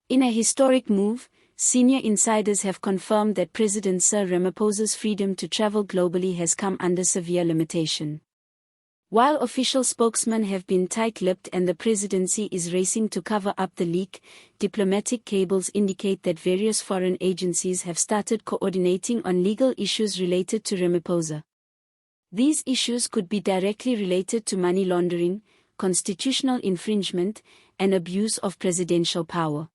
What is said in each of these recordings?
In a historic move, senior insiders have confirmed that President Cyril Ramaphosa's freedom to travel globally has come under severe limitation. While official spokesmen have been tight-lipped and the presidency is racing to cover up the leak, diplomatic cables indicate that various foreign agencies have started coordinating on legal issues related to Ramaphosa. These issues could be directly related to money laundering, constitutional infringement, and abuse of presidential power.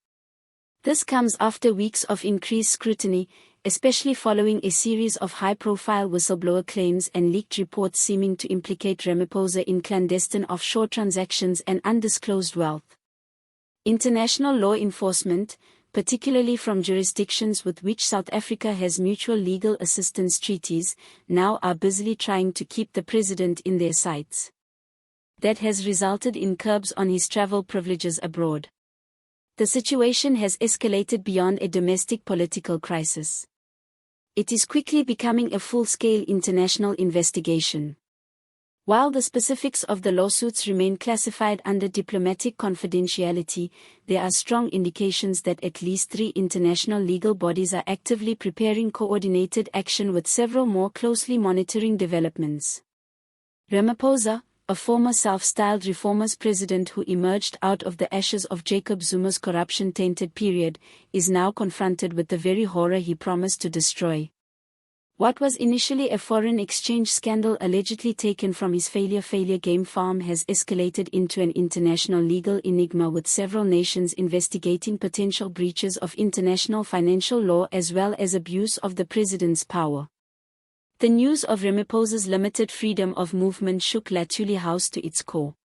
This comes after weeks of increased scrutiny, especially following a series of high-profile whistleblower claims and leaked reports seeming to implicate Ramaphosa in clandestine offshore transactions and undisclosed wealth. International law enforcement, particularly from jurisdictions with which South Africa has mutual legal assistance treaties, now are busily trying to keep the president in their sights. That has resulted in curbs on his travel privileges abroad. The situation has escalated beyond a domestic political crisis. It is quickly becoming a full-scale international investigation. While the specifics of the lawsuits remain classified under diplomatic confidentiality, there are strong indications that at least 3 international legal bodies are actively preparing coordinated action, with several more closely monitoring developments. Ramaphosa, a former self-styled reformist president who emerged out of the ashes of Jacob Zuma's corruption-tainted period, is now confronted with the very horror he promised to destroy. What was initially a foreign exchange scandal allegedly taken from his failure game farm has escalated into an international legal enigma, with several nations investigating potential breaches of international financial law as well as abuse of the president's power. The news of Ramaphosa's limited freedom of movement shook Latuli House to its core.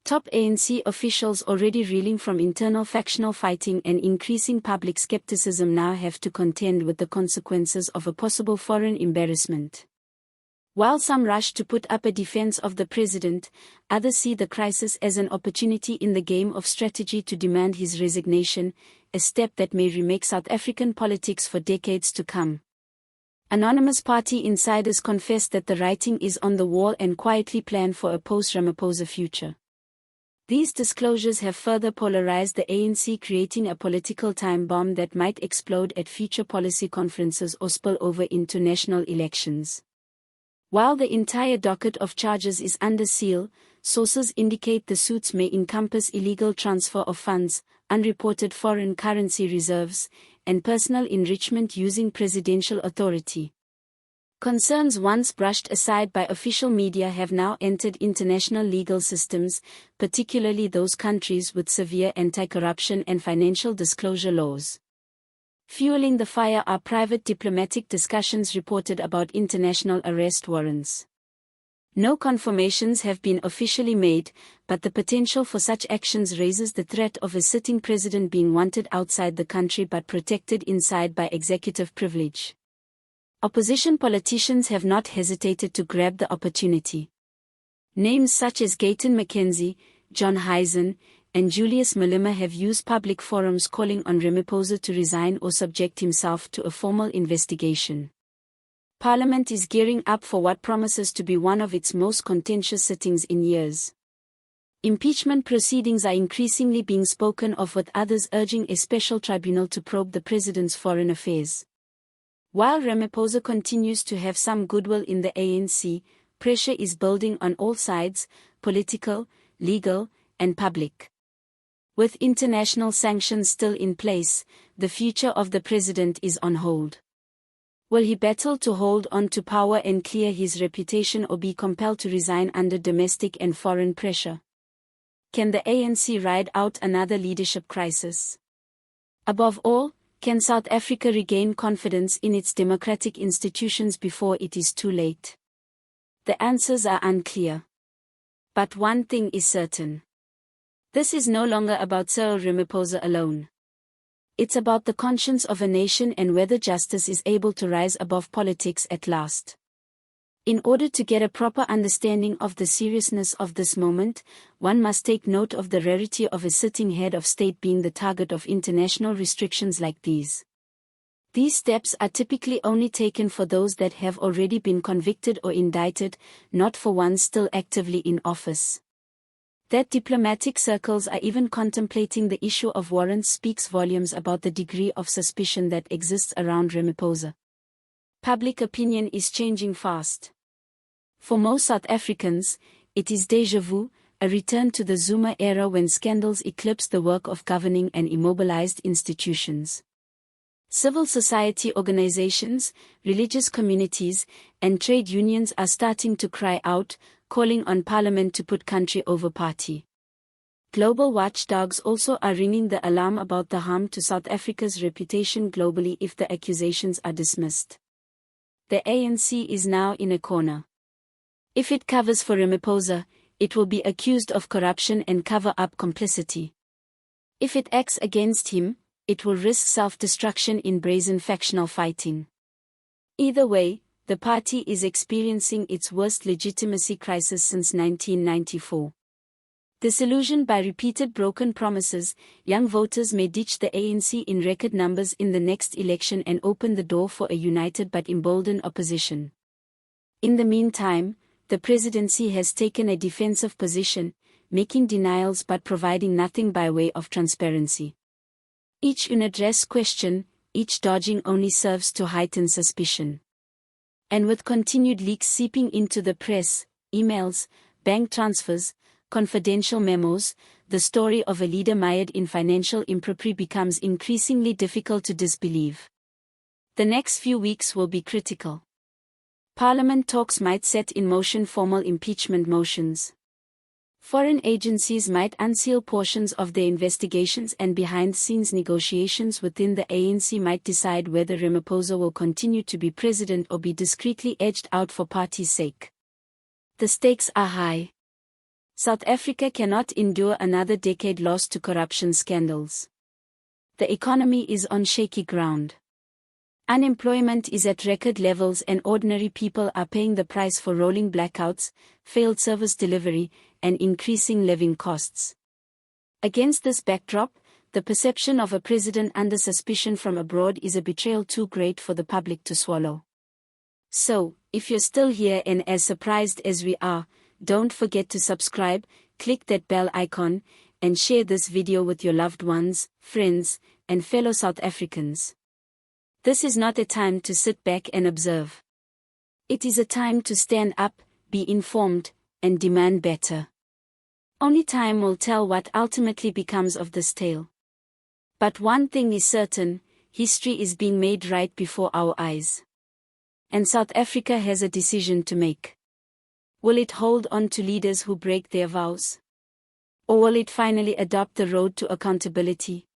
Top ANC officials, already reeling from internal factional fighting and increasing public skepticism, now have to contend with the consequences of a possible foreign embarrassment. While some rush to put up a defense of the president, others see the crisis as an opportunity in the game of strategy to demand his resignation, a step that may remake South African politics for decades to come. Anonymous party insiders confess that the writing is on the wall and quietly plan for a post-Ramaphosa future. These disclosures have further polarized the ANC, creating a political time bomb that might explode at future policy conferences or spill over into national elections. While the entire docket of charges is under seal, sources indicate the suits may encompass illegal transfer of funds, unreported foreign currency reserves, and personal enrichment using presidential authority. Concerns once brushed aside by official media have now entered international legal systems, particularly those countries with severe anti-corruption and financial disclosure laws. Fueling the fire are private diplomatic discussions reported about international arrest warrants. No confirmations have been officially made, but the potential for such actions raises the threat of a sitting president being wanted outside the country but protected inside by executive privilege. Opposition politicians have not hesitated to grab the opportunity. Names such as Gayton McKenzie, John Heisen, and Julius Malema have used public forums calling on Ramaphosa to resign or subject himself to a formal investigation. Parliament is gearing up for what promises to be one of its most contentious sittings in years. Impeachment proceedings are increasingly being spoken of, with others urging a special tribunal to probe the president's foreign affairs. While Ramaphosa continues to have some goodwill in the ANC, pressure is building on all sides: political, legal, and public. With international sanctions still in place, the future of the president is on hold. Will he battle to hold on to power and clear his reputation, or be compelled to resign under domestic and foreign pressure? Can the ANC ride out another leadership crisis? Above all, can South Africa regain confidence in its democratic institutions before it is too late? The answers are unclear. But one thing is certain. This is no longer about Cyril Ramaphosa alone. It's about the conscience of a nation and whether justice is able to rise above politics at last. In order to get a proper understanding of the seriousness of this moment, one must take note of the rarity of a sitting head of state being the target of international restrictions like these. These steps are typically only taken for those that have already been convicted or indicted, not for ones still actively in office. That diplomatic circles are even contemplating the issue of warrants speaks volumes about the degree of suspicion that exists around Ramaphosa. Public opinion is changing fast. For most South Africans, it is déjà vu, a return to the Zuma era when scandals eclipsed the work of governing and immobilized institutions. Civil society organizations, religious communities, and trade unions are starting to cry out, calling on Parliament to put country over party. Global watchdogs also are ringing the alarm about the harm to South Africa's reputation globally if the accusations are dismissed. The ANC is now in a corner. If it covers for Ramaphosa, it will be accused of corruption and cover-up complicity. If it acts against him, it will risk self-destruction in brazen factional fighting. Either way, the party is experiencing its worst legitimacy crisis since 1994. Disillusioned by repeated broken promises, young voters may ditch the ANC in record numbers in the next election and open the door for a united but emboldened opposition. In the meantime, the presidency has taken a defensive position, making denials but providing nothing by way of transparency. Each unaddressed question, each dodging only serves to heighten suspicion. And with continued leaks seeping into the press, emails, bank transfers, confidential memos, the story of a leader mired in financial impropriety becomes increasingly difficult to disbelieve. The next few weeks will be critical. Parliament talks might set in motion formal impeachment motions. Foreign agencies might unseal portions of their investigations, and behind-the-scenes negotiations within the ANC might decide whether Ramaphosa will continue to be president or be discreetly edged out for party's sake. The stakes are high. South Africa cannot endure another decade lost to corruption scandals. The economy is on shaky ground. Unemployment is at record levels and ordinary people are paying the price for rolling blackouts, failed service delivery, and increasing living costs. Against this backdrop, the perception of a president under suspicion from abroad is a betrayal too great for the public to swallow. So, if you're still here and as surprised as we are, don't forget to subscribe, click that bell icon, and share this video with your loved ones, friends, and fellow South Africans. This is not a time to sit back and observe. It is a time to stand up, be informed, and demand better. Only time will tell what ultimately becomes of this tale. But one thing is certain, history is being made right before our eyes. And South Africa has a decision to make. Will it hold on to leaders who break their vows? Or will it finally adopt the road to accountability?